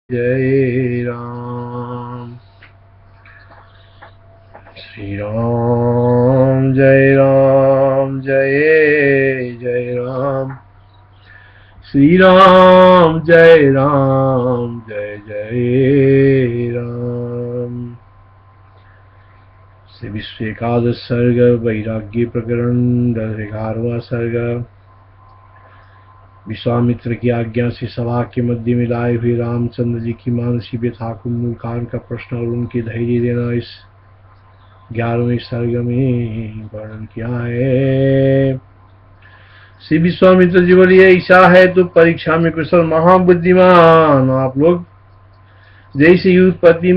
जय राम। श्री राम जय राम, जय जय राम। श्री राम जय राम, जय जय राम। श्री विश्व एकादश सर्ग वैराग्य प्रकरण 11वां सर्ग। विश्वामित्र की आज्ञा से सभा के मध्य में लाए हुए रामचंद्र जी की मानसी व्यथा को मूल कारण का प्रश्न और उनके धैर्य देना इस 11वें सर्ग में वर्णन किया है। श्री विश्वामित्र जी बोलिए, ऐसा है तो परीक्षा में कुशल महाबुद्धिमान आप लोग जैसे युद्धपति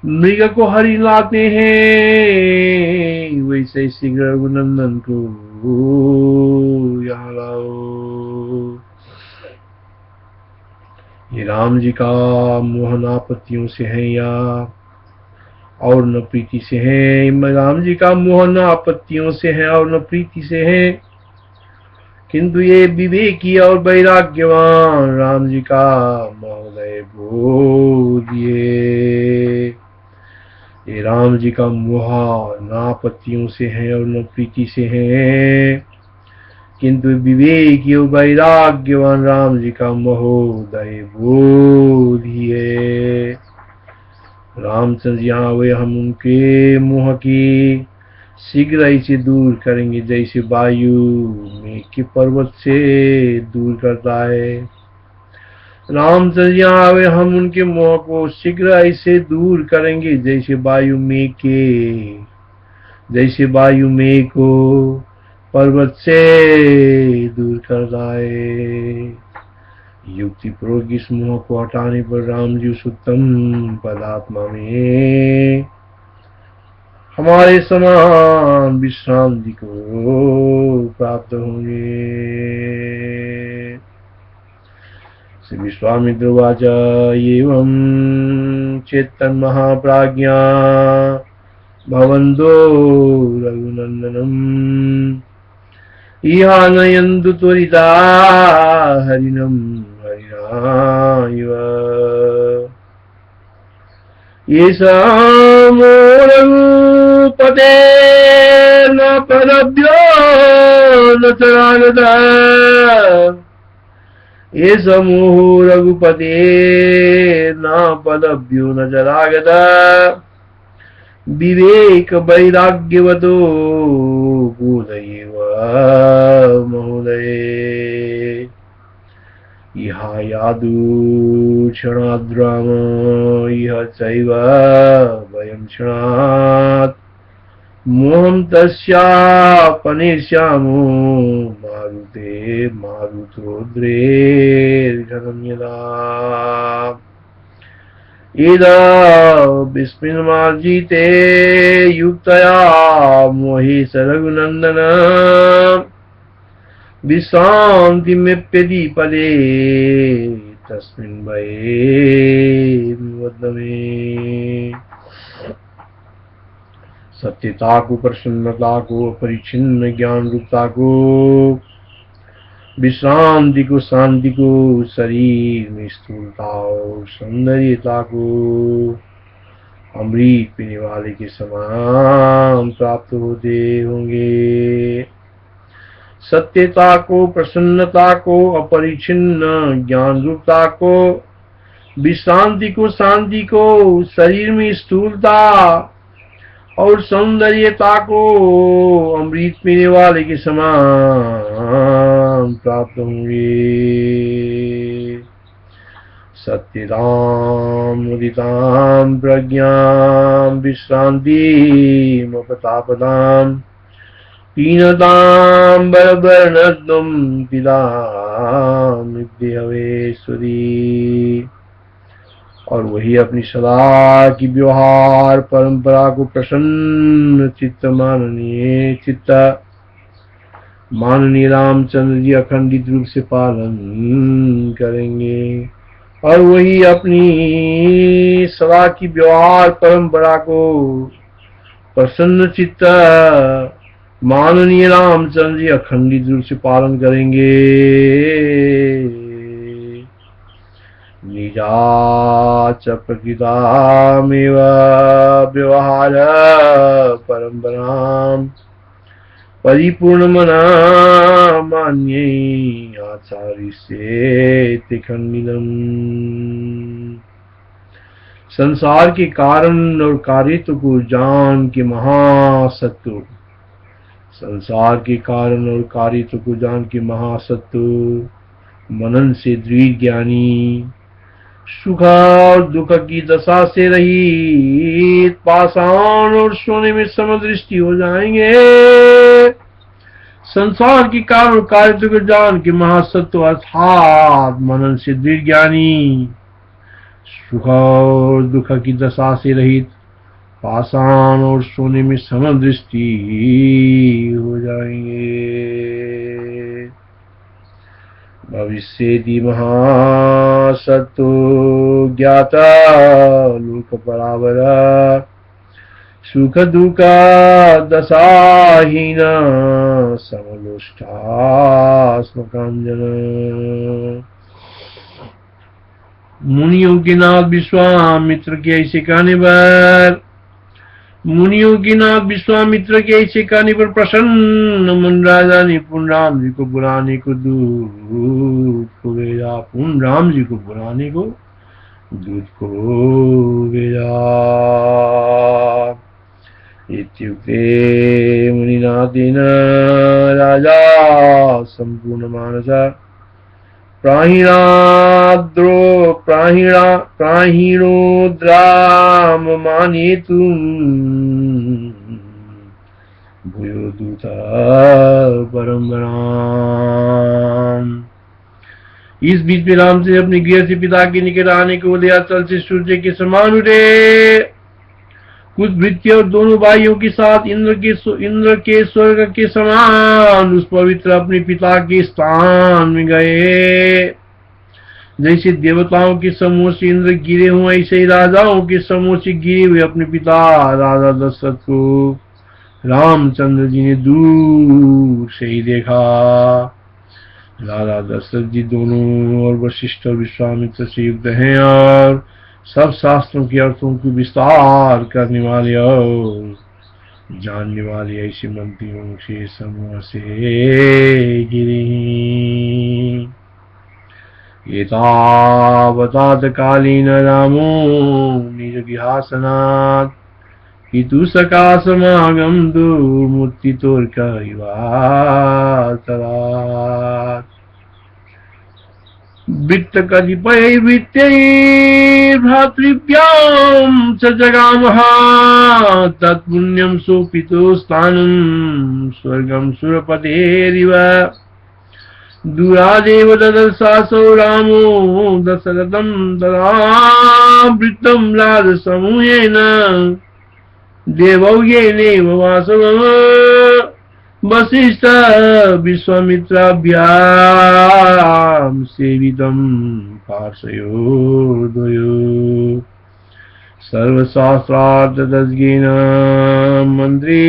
मृग को हरि लाते हैं, वैसे शीघ्र रघुनंदन को यहाँ लाओ। ये राम जी का मोहन आपत्तियों से है या और न प्रीति से है। राम जी का मोहन आपत्तियों से है और न प्रीति से है, किंतु ये विवेकी और वैराग्यवान राम जी का महोदय बोलिए। ये राम जी का मोह न आपत्तियों से है और न प्रीति से है, किंतु विवेकी और वैराग्यवान राम जी का महोदय बोलिए। रामचंद्र यहाँ हुए, हम उनके मोह की शीघ्र ऐसे दूर करेंगे जैसे वायु मेघ के पर्वत से दूर करता है। रामचंद्र यहाँ हुए, हम उनके मोह को शीघ्र ऐसे दूर करेंगे जैसे वायु मेघ को पर्वत से दूर करता है। युक्ति पूर्वक इस मोह को हटाने पर राम जी उस उत्तम पदात्मा में हमारे समान विश्रांति को प्राप्त होंगे। श्री विश्वामित्र उवाच, एवं चेत्तन महाप्राज्ञा भवन्तो रघुनन्दनम् इहानयन्तु त्वरिता हरिणं हरिणायव। येषामो रघुपते न पदभ्यो न चरागता, येषामो रघुपते न पदभ्यो न चरागता, विवेक वैराग्यवतो बोधयेव महोदय। इह यादु क्षणाद्राम इह चैव वयं क्षणात् मोहं तस्यापनेष्यामो मारुते मारुतोद्रेर्घनं यदा। इदा विस्मिन्मार्जिते युक्तया मोहि स रघुनन्दन, विश्रान्तिमेप्यति पदे तस्मिन् भये विवदमे। सत्यता को, प्रसन्नता को, परिच्छिन्न ज्ञान रूपता को, विश्रांति को, शांति को, शरीर में स्थूलता और सौंदर्यता को अमृत पीने वाले के समान प्राप्त होते होंगे। सत्यता को, प्रसन्नता को, अपरिच्छिन्न ज्ञान रूपता को, विश्रांति को, शांति को, शरीर में स्थूलता और सौंदर्यता को अमृत पीने वाले के समान प्राप्त होंगे। सत्यतां मुदितां प्रज्ञां विश्रान्तिं अपतापदां पीनतां बरवर्णत्वं पिदां नित्यहवेश्वरी। और वही अपनी सदा की व्यवहार परंपरा को प्रसन्न चित्त माननीय रामचंद्र जी अखंडित रूप से पालन करेंगे। और वही अपनी सदा की व्यवहार परंपरा को प्रसन्न चित्त माननीय रामचंद्र जी अखंडित रूप से पालन करेंगे। निजाच प्रकृतामेव व्यवहार परम्पराम् परिपूर्णमना मान्ये आचार्यस्येति खण्डितम्। संसार के कारण और कार्यत्व को जान के महासत्व, संसार के कारण और कार्यत्व को जान के महासत्व, मनन से दृढ़ ज्ञानी, सुख और दुख की दशा से रहित, पाषाण और सोने में समदृष्टि हो जाएंगे। संसार के कारण और कार्यत्व को जान के महासत्व अर्थात मनन से दृढ़ ज्ञानी, सुख और दुख की दशा से रहित, पाषाण और सोने में समदृष्टि हो जाएंगे। भविष्येति महासत्तो ज्ञाता लोक परावर, सुख दुख दशाहीन समलोष्टास्मकांजन। मुनियों के नाथ विश्वामित्र के ऐसे कहने पर, मुनियों के नाथ विश्वामित्र के ऐसे कहने पर प्रसन्न मन राजा ने पुन राम जी को बुलाने को दूत को भेजा, पुन राम जी को बुलाने को दूत को भेजा। इत्युक्ते मुनिनाथेन राजा संपूर्ण मानसा प्राहिणोद्राम मानेतुम् भूयो दूत परम्पराम्। इस बीच में राम से अपने गृह से पिता के निकट आने को उदयाचल से सूर्य के समान उठे। कुछ भृत्य और दोनों भाइयों के साथ इंद्र के स्वर्ग के समान उस पवित्र अपने पिता के स्थान में गए। जैसे देवताओं के समूह से इंद्र गिरे हुए, ऐसे ही राजाओं के समूह से गिरे हुए अपने पिता राजा दशरथ को रामचंद्र जी ने दूर से ही देखा। राजा दशरथ जी दोनों और वशिष्ठ और विश्वामित्र से युक्त हैं और सब शास्त्रों के अर्थों को विस्तार करने वाले और जानने वाले ऐसे मंत्रियों से समूह से गिरे। एतावतात कालीन रामो निज गृहासनात् पितु सकाशमागम दुर्मूर्तितोर्कैवातरात्। वित्त कतिपय भ्रातृभ्यां च जगामः तत्पुण्यं सोपितो स्थानं स्वर्गं सुरपतेरिव। दूरादेव ददर्शासौ रामो दशरथं तदा वृत्तं राजसमूहेन देवौघेनेव वासवम्। वसिष्ठ विश्वामित्राभ्यां सेवितं पार्श्वयोर्द्वयो सर्वशास्त्रार्थतज्ज्ञेन मन्त्री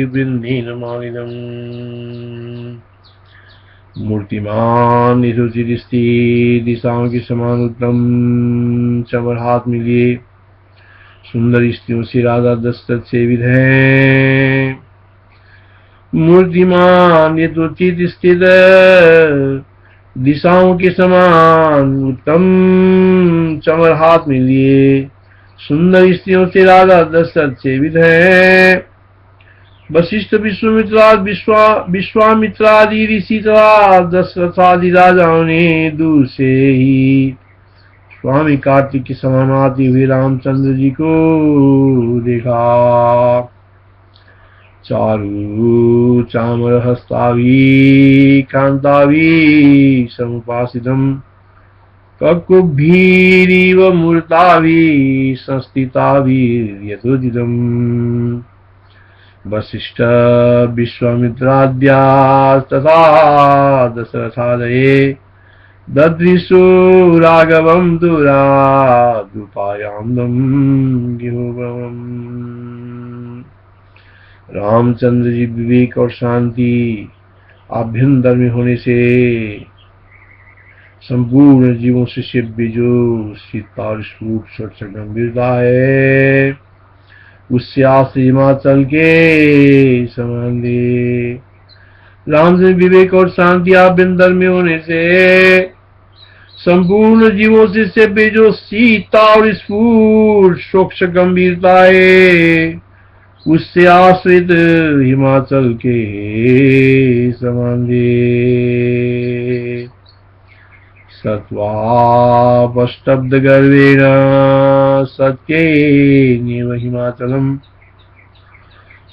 वृन्देन मानितम्। मूर्तिमान निरुचिरिस्ति दिशाओं के समान उत्तम चमर हाथ में लिए सुंदर स्त्रियों से राजा दशरथ सेवित हैं। मूर्तिमान यथोचित स्थित दिशाओं के समान उत्तम चमर हाथ में लिए सुंदर स्त्रियों से राजा दशरथ सेवित है। वशिष्ठ विश्वामित्रादि ऋषि तथा दशरथादि राजाओं ने दूर से ही स्वामी कार्तिक के समान आते हुए रामचंद्र जी को देखा। चारु चामर हस्ताभि कांताभि समुपासितम् ककुभीरिव मूर्ताभि संस्थिताभिर्यथोचितम्। वसिष्ठ विश्वामित्राद्यास्तथा दशरथादये ददृशो राघवं दूरादुपायां गिरोगमम्। रामचंद्र जी विवेक और शांति आभ्यंतर में होने से संपूर्ण जीवों से सेव्य जो सीता और स्वरूप स्वच्छ गंभीरता है, उससे आश्रय हिमाचल के समान दे। रामचंद्र विवेक और शांति आभ्यंतर में होने से संपूर्ण जीवों से सेव्य जो सीता और स्फूर्त स्वच्छ गंभीरता है, उससे आश्रित हिमाचल के समान दे। सत्वापस्तब्ध गर्वेण सत्येनैव हिमाचलम्,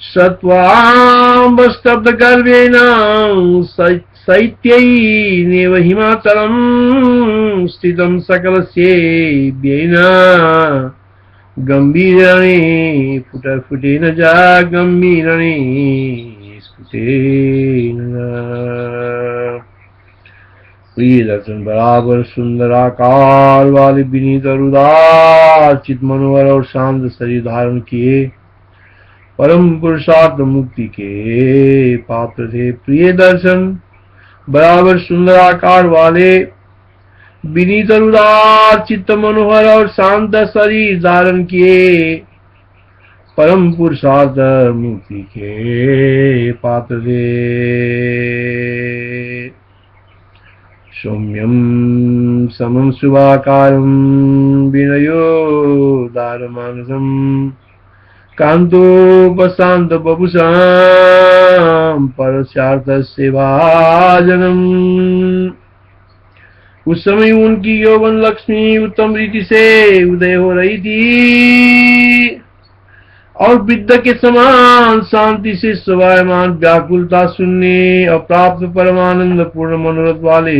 सत्वापस्तब्ध गर्वेण शैत्यैनैव हिमाचलम् स्थितं सकलस्येभ्येन गंभीरणे फुटेन जा गंभीरणे स्फुटेन। प्रिय दर्शन बराबर सुंदर आकार वाले विनीत और उदार चित मनोहर और शांत शरीर धारण किए परम पुरुषार्थ मुक्ति के पात्र थे। प्रिय दर्शन बराबर सुंदर आकार वाले विनीत और उदार चित्त मनोहर और शांत शरीर धारण किए परम पुरुषार्थ मुक्ति के पात्र थे। सौम्यं समं शुभाकारं विनयोदारमानसं कांतोपशांत बपुषां परस्यार्थ सेवाजनम्। उस समय उनकी यौवन लक्ष्मी उत्तम रीति से उदय हो रही थी और विद्या के समान शांति से स्वायमान व्याकुलता सुनने और प्राप्त परमानंद पूर्ण मनोरथ वाले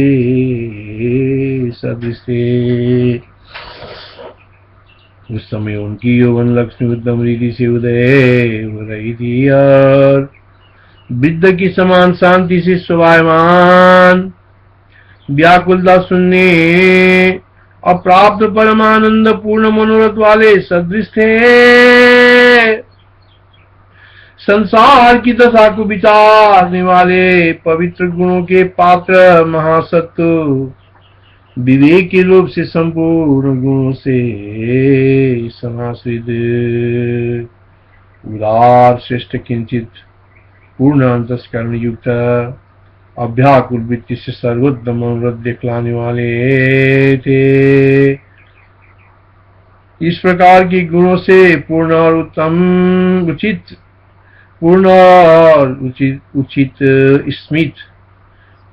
सदृश थे। उस समय उनकी यौवन लक्ष्मी उत्तम रीति से उदय हो रही थी और विद्या की समान शांति से स्वायमान व्याकुलता सुनने और प्राप्त परमानंद पूर्ण मनोरथ वाले सदृश थे। संसार की दशा को विचारने वाले पवित्र गुणों के पात्र महासत्व विवेक के लोभ से संपूर्ण गुणों से समाश्रित उदार श्रेष्ठ किंचित पूर्ण अंतस्करण युक्त अभ्याकुल वृत्ति से सर्वोत्तम मनोरथ दिखलाने वाले थे। इस प्रकार के गुणों से पूर्ण और उत्तम उचित स्मित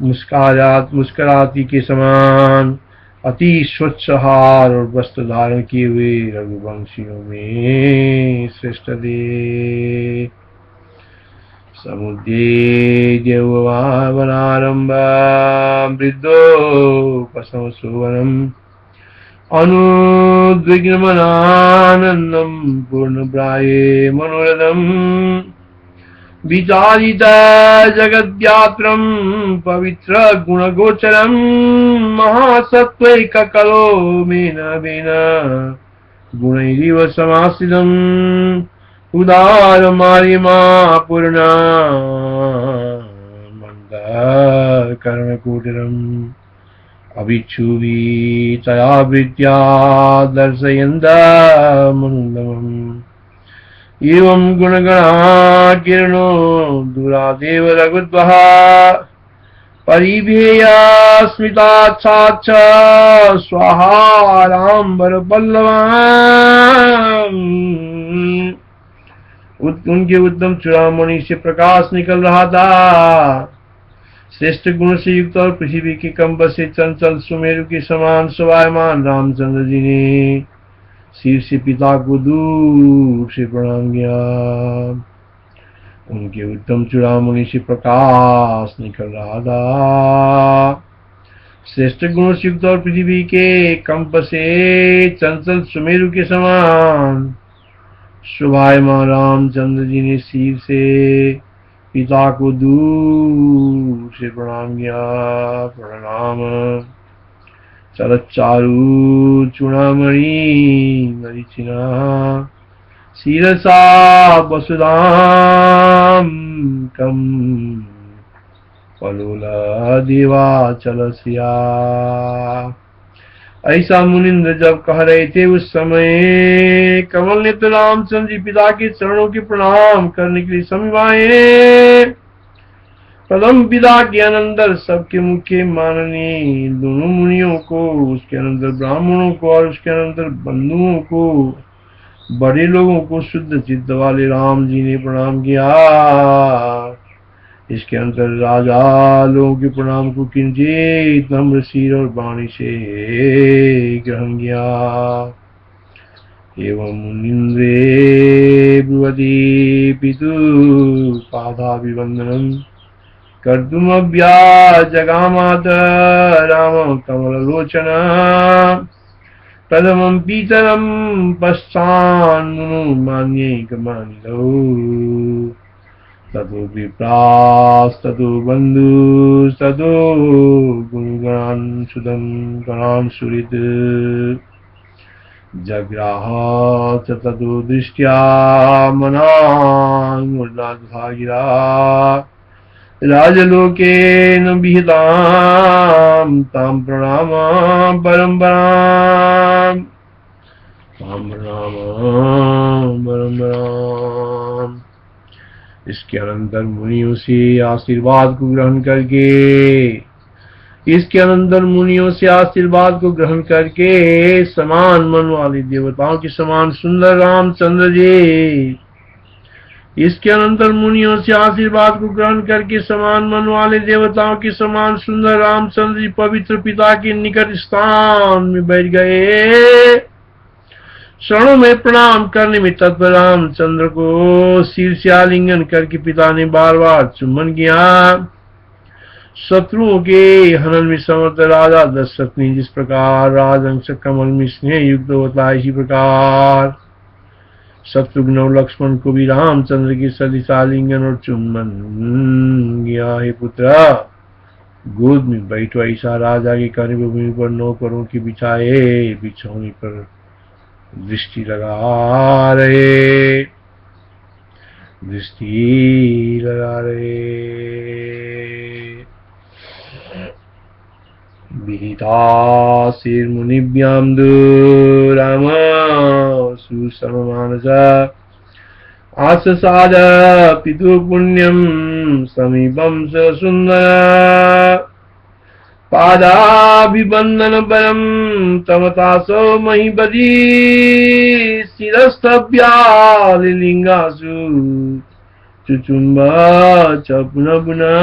मुस्कुराती के समान अति स्वच्छ हार और वस्त्र धारण किए हुए रघुवंशियों में श्रेष्ठ थे। समुद्रे देववावनारंभ वृद्धोपसंसुवनम् अनुद्विग्नमनानन्दं पूर्णप्राये मनोरथम् विचारिता जगद्यात्रं पवित्र गुणगोचरं महासत्त्वैककलो मेन गुणैरिव समाश्रितम् उदार मारिमा पूर्णा मन्दकर्णकुटिरम् अभिच्छुभि तया वृत्त्या दर्शयन्तमनुन्दमम् एवं गुणगणा किरणो दुरादेव रघुद्वः परिभेया स्मिताच्छाच्छ स्वाहाराम्बरपल्लवाम्। उनके उत्तम चूड़ामणि से प्रकाश निकल रहा था। श्रेष्ठ गुण से युक्त और पृथ्वी के कंबल से चंचल सुमेरु के समान शोभायमान रामचंद्र जी ने सिर से पिता को दूर से प्रणाम किया। उनके उत्तम चूड़ामणि से प्रकाश निकल रहा था। श्रेष्ठ गुण से युक्त और पृथ्वी के कंप से चंचल सुमेरु के समान शोभायमान रामचंद्र जी ने सिर से पिता को दूर से प्रणाम किया। प्रणाम चरचारु चूड़ामणि मरीचिना शिरसा वसुधाम कम पलोला दिवाचलस्या। ऐसा मुनिंद्र जब कह रहे थे उस समय कमल ने तो रामचंद्र जी पिता के चरणों के प्रणाम करने के लिए समीप आए। प्रथम पिता के अनंतर सबके मुख्य माननीय दोनों मुनियों को, उसके अनंतर ब्राह्मणों को और उसके अनंतर बंधुओं को, बड़े लोगों को शुद्ध चित्त वाले राम जी ने प्रणाम किया। इसके अंतर राजा लोगों के प्रणाम को किंचित नम्र सिर और वाणी से ग्रहण किया। एवं मुनिन्द्रे ब्रुवती पितु पादाभिवंदनम कर्तुमव्याजगामात राम कमललोचन। प्रथमं पीतरं पश्चान्मुनुमान्यैकमानिधौ ततो विप्रास्ततो बन्धुस्ततो गुणगणान् सुतं गणान् सुहृत् जग्राह च ततो दृष्ट्या मनान्मुर्धा तथा गिरा राजलोकेन विहितां तां प्रणामां परम्पराम् परम्पराम्। इसके अनंतर मुनियों से आशीर्वाद को ग्रहण करके समान मन वाले देवताओं के समान सुंदर रामचंद्र जी, इसके अनंतर मुनियों से आशीर्वाद को ग्रहण करके समान मन वाले देवताओं के समान सुंदर रामचंद्र जी पवित्र पिता के निकट स्थान में बैठ गए। शरणों में प्रणाम करने में तत्पर रामचंद्र को सिर से आलिंगन करके पिता ने बार बार चुम्बन किया। शत्रुओं के हनन में समर्थ राजा दशरथ ने जिस प्रकार राजहंस कमल में स्नेह युक्त होता है, इसी प्रकार शत्रुघ्न और लक्ष्मण को भी रामचंद्र के सदिश आलिंगन और चुम्बन किया। हे पुत्र, गोद में बैठो, ऐसा राजा के कहने भूमि पर नौकरों की बिछाए बिछौनी पर दृष्टि लगा रहे। विहिताशीर्मुनिभ्यां दुराम सुसममानस आससाद पितु पुण्यं समीपं सुंदर पादाभिवंदन परम तमतासो महीपति शिरस्थव्यालिलिंगासु चुचुम्ब च पुनः पुनः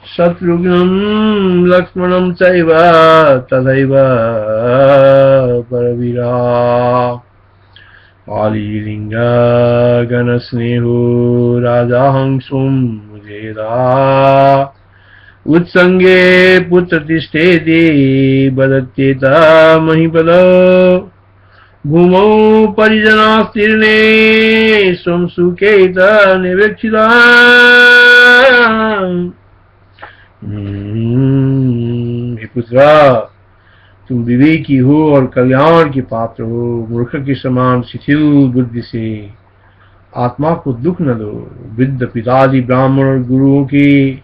शत्रुघ्नं लक्ष्मणं चैव तथैव परवीरा आलिलिंग गणस्नेहो राजा हंसुं मुजेदा उत्संगे पुत्र तिष्ठेति वदत्येत महीपद भूमौ परिजनास्तीर्णे स्वं सुखेत निवेक्षिता। हे पुत्रा, तुम विवेकी हो और कल्याण के पात्र हो। मूर्ख के समान शिथिल बुद्धि से आत्मा को दुख न दो। वृद्ध पितादि ब्राह्मण और गुरुओं की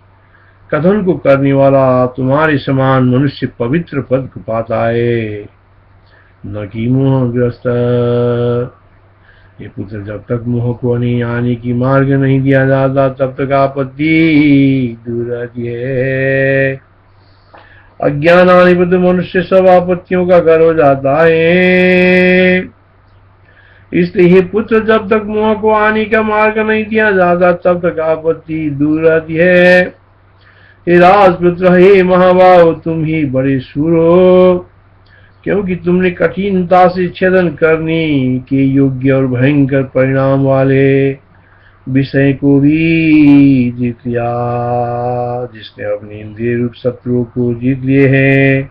कथन को करने वाला तुम्हारे समान मनुष्य पवित्र पद को पाता है, न कि मोहग्रस्त। ये पुत्र, जब तक मोह को आने की मार्ग नहीं दिया जाता तब तक आपत्ति दूर रहती है। अज्ञान आने पर तो मनुष्य सब आपत्तियों का घर हो जाता है। इसलिए हे पुत्र, जब तक मोह को आने का मार्ग नहीं दिया जाता तब तक आपत्ति दूर रहती है। हे राजपुत्र, हे महाभाव, तुम ही बड़े शूर हो, क्योंकि तुमने कठिनता से छेदन करने के योग्य और भयंकर परिणाम वाले विषय को भी जीत लिया। जिसने अपने इंद्रिय रूप शत्रुओं को जीत लिए हैं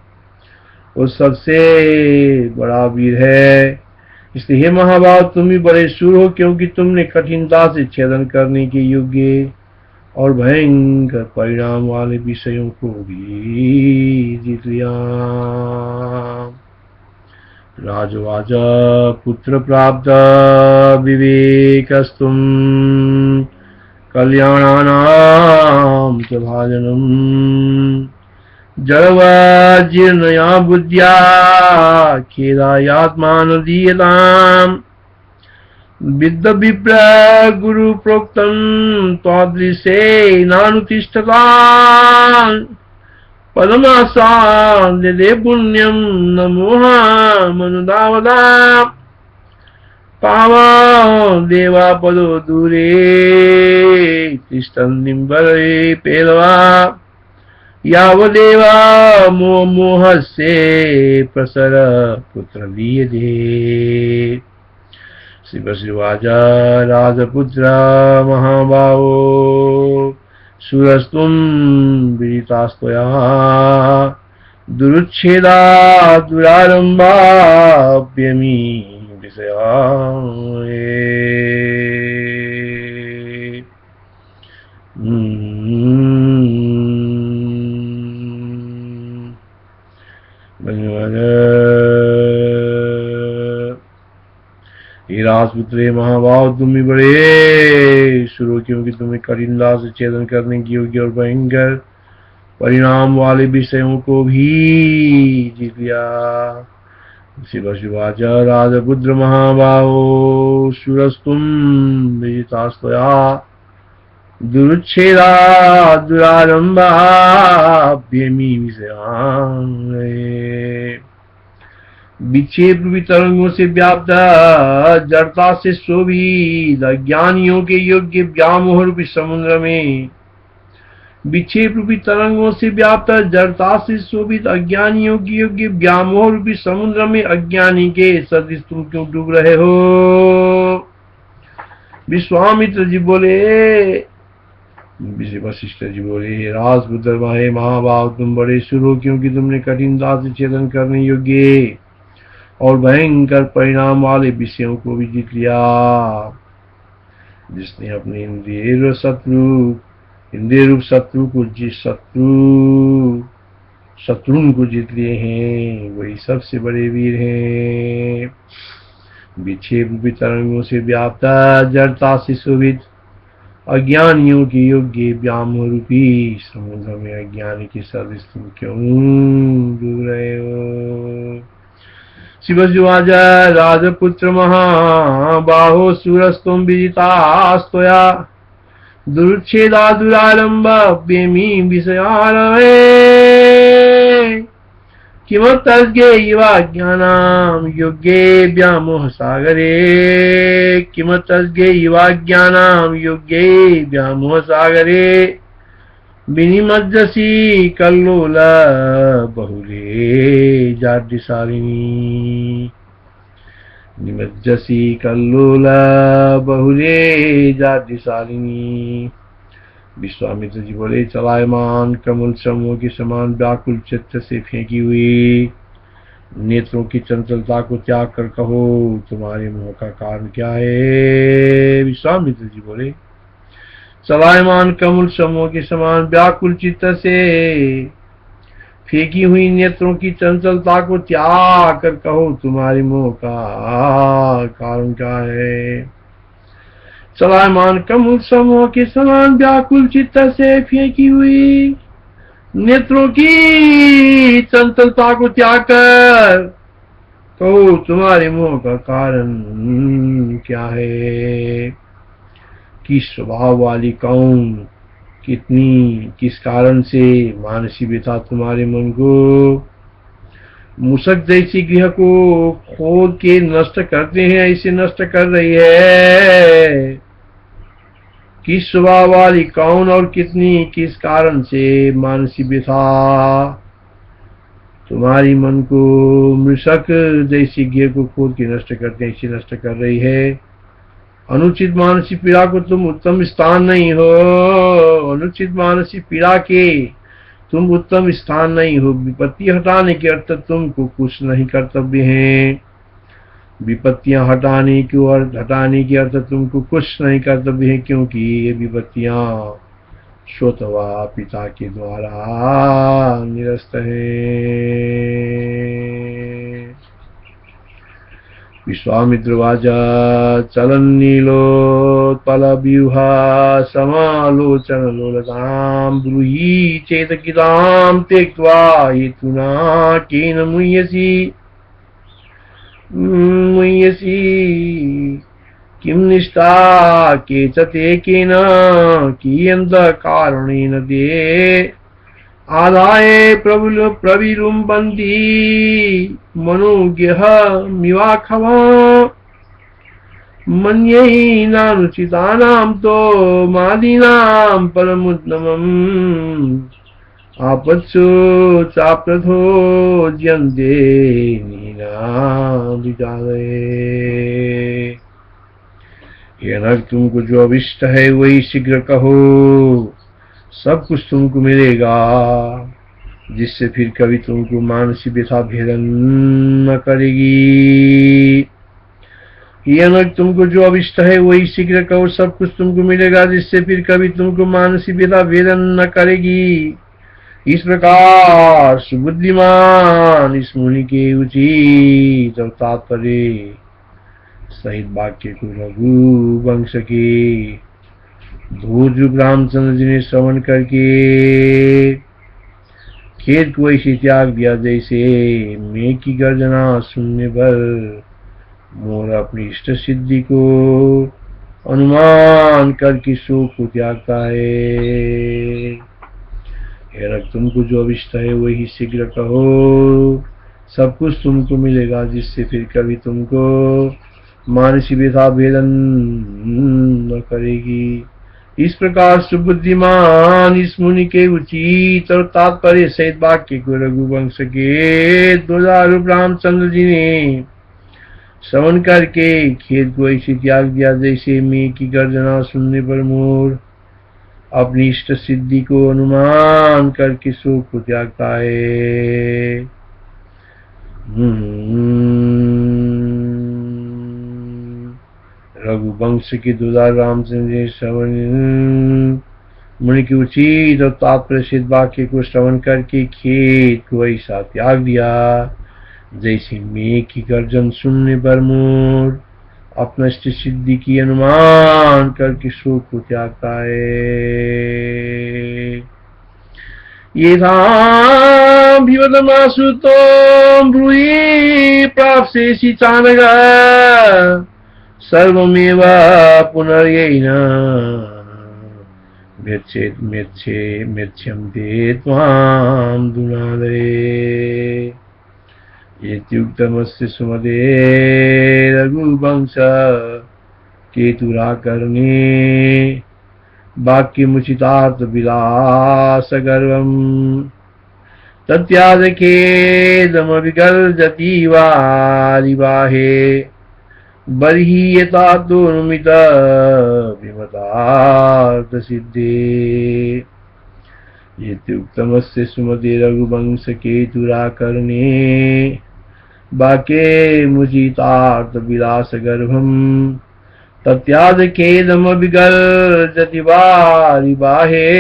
वो सबसे बड़ा वीर है। इसलिए हे महाभाव, तुम ही बड़े शूर हो, क्योंकि तुमने कठिनता से छेदन करने के योग्य और भयंकर परिणाम वाले विषयों को भी जीत लिया। राजवाच पुत्र प्राप्त विवेकस्तुम कल्याणानां च भाजनम् जड़वाजीर्णया बुद्ध्या खेदायात्मानुदीयताम् विद्ध विप्र गुरु प्रोक्तं त्वादृशे नानुतिष्ठताम् पदमासाद्यते पुण्यं न मोहमनुदावदा पावं देवापदो दूरे तिष्ठन्ति बले पेलवा यावदेव मोहस्य प्रसर पुत्र लीयते शिवशिवाच राजपुत्र महाबाहो सुरस्तुं विदितास्त्वया दुरुच्छेदा दुरारम्भाप्यमी विषया हे राजपुत्र महाभाव, तुम भी बड़े शुरू, क्योंकि तुम्हें कठिनता से छेदन करने की योग्य और भयंकर परिणाम वाले विषयों को भी जीत लिया। शिवाच राजपुत्र महाबाहो सुरस्तुम विजितास्त्वया दुरुच्छेदा दुरारंभाभ्यमी विषयान् विक्षेप तरंगों से व्याप्त जड़ता से शोभित अज्ञानियों के योग्य व्यामोह रूपी समुद्र में, विक्षेप रूपी तरंगों से व्याप्त जड़ता से शोभित अज्ञानियों के योग्य व्यामोह रूपी समुद्र में अज्ञानी के सदृश तुम क्यों डूब रहे हो? विश्वामित्र जी बोले, वशिष्ठ जी बोले, राजपुत्र हे महाभाव, तुम बड़े शुर हो, क्योंकि तुमने कठिनता से छेदन करने योग्य और भयंकर परिणाम वाले विषयों को भी जीत लिया। जिसने अपने इंद्रिय रूप शत्रु को जीत लिए हैं, वही सबसे बड़े वीर हैं। विक्षेप रूपी तरंगों से व्याप्त जड़ता से शोभित अज्ञानियों के योग्य व्यामोह रूपी समुद्र में अज्ञानी के सदृश तुम क्यों डूब रहे हो? शिवजुवाच राजपुत्र महाबाहो सुरस्तुम विजितास्त्वया दुरुच्छेदा दुरारंभाभ्यमी विषयारवे किमतस्ज्ञेयवाज्ञानां योग्ये व्यामोह सागरे किमतस्ज्ञेयवाज्ञानां योग्ये व्यामोह सागरे विनिमज्जसि कल्लोल बहुले जाड्यशालिनी निमज्जसि कल्लोल बहुले जाड्यशालिनी। विश्वामित्र जी बोले, चलायमान कमल समूह के समान व्याकुल चित्त से फेंकी हुई नेत्रों की चंचलता को त्याग कर कहो, तुम्हारे मोह का कारण क्या है? विश्वामित्र जी बोले, चलायमान कमल समूह के समान व्याकुल चित्त से फेंकी हुई नेत्रों की चंचलता को त्याग कर कहो, तुम्हारे मोह का कारण क्या है? चलायमान कमल समूह के समान व्याकुल चित्त से फेंकी हुई नेत्रों की चंचलता को त्याग कर कहो, तुम्हारे मोह का कारण क्या है? किस स्वभाव वाली कौन, किस कारण से मानसी व्यथा तुम्हारे मन को मूषक जैसी गृह को खोद के नष्ट करते हैं, ऐसे नष्ट कर रही है? किस स्वभाव वाली कौन और किस कारण से मानसी व्यथा तुम्हारी मन को मूषक जैसी गृह को खोद के नष्ट करते हैं, ऐसे नष्ट कर रही है? अनुचित मानसिक पीड़ा को तुम उत्तम स्थान नहीं हो, अनुचित मानसिक पीड़ा के तुम उत्तम स्थान नहीं हो। विपत्ति हटाने के अर्थ तुमको कुछ नहीं कर्तव्य है, विपत्तियां हटाने के अर्थ तुमको कुछ नहीं कर्तव्य है, क्योंकि ये विपत्तियां स्वतः पिता के द्वारा निरस्त है। विश्वामित्रवाच चलन्नीलोत्पलव्यूहा समालोचनलोलतां ब्रूहि चेतकितां त्यक्त्वा हेतुना केन मुह्यसि किं निष्ठा के च ते केन कियन्तकारणेन ते आदाय प्रविलुम्बन्ति मनोज्ञः मिवाखवा मन्यैनानुचितानां तो मादीनां परमुत्तमम् आपत्सु चाप्रथो ज्यन्ते नीनाभिजालये। जनक तुमको जो अभिष्ट है वही शीघ्र कहो, सब कुछ तुमको मिलेगा, जिससे फिर कभी तुमको मानसिक व्यथा भेदन न करेगी। जनक तुमको जो अभिष्ट है वही शीघ्र कहो, सब कुछ तुमको मिलेगा, जिससे फिर कभी तुमको मानसिक व्यथा भेदन न करेगी। इस प्रकार सुबुद्धिमान इस मुनि के उचित और तात्पर्य सहित वाक्य को रघु वंश के धूर्जुग रामचंद्र जी ने श्रवण करके खेत को ऐसे त्याग दिया जैसे मेघ की गर्जना सुनने पर मोर अपनी इष्ट सिद्धि को अनुमान करके शोक को त्यागता है। हेरक तुमको जो अभिष्ट है वही शीघ्र कहो, सब कुछ तुमको मिलेगा, जिससे फिर कभी तुमको मानसिक व्यथा भेदन न करेगी। इस प्रकार सुबुद्धिमान इस मुनि के उचित और तात्पर्य सहित वाक्य को रघुवंश के द्वजारूप रामचंद्र जी ने श्रवण करके खेत को ऐसे त्याग दिया जैसे मेघ की गर्जना सुनने पर मोर अपनी इष्ट सिद्धि को अनुमान करके शोक को त्यागता है। रघुवंश के दुलार रामचंद्र जी श्रवण मुनि की उचित और तात्पर्य सिद्ध वाक्य को श्रवण करके खेत को ऐसा त्याग दिया जैसे मेघ की गर्जन सुनने पर मोर अपना इष्ट सिद्धि की अनुमान करके शोक को त्यागता है। यथाभिवदमासुतं ब्रूहि प्राप्स्यसि चानघ सर्वमेव पुनर्यैनं मेच्छन्ते त्वां दुनादरे। इत्युक्तमस्य सुमते रघुवंश केतुराकर्णे वाक्यमुचितार्थ विलास गर्वम् तत्याजखेदमविगर्जति वारिवाहे बर्हीयतातोनुमित विमतार्थ सिद्धे। इत्युक्तमस्य सुमते रघुवंश केतुराकर्णे वाक्यमुचितार्थ विलास गर्भम् तत्याजखेदमविगर्जति वारिवाहे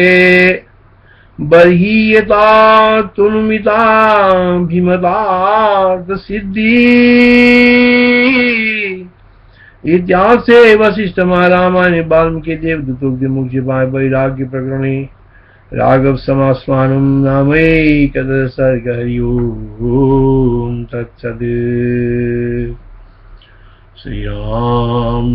बर्हीयतातोनुमिता विमतार्थ सिद्धि। इत्यासे वशिष्ठ रामायणे वाल्मीकि देवदूतोक्ति मुख्य वैराग्य प्रकरणे राघव समास्वानं नामैकदश सर्ग। हरि ओम तत्सत्। श्री राम।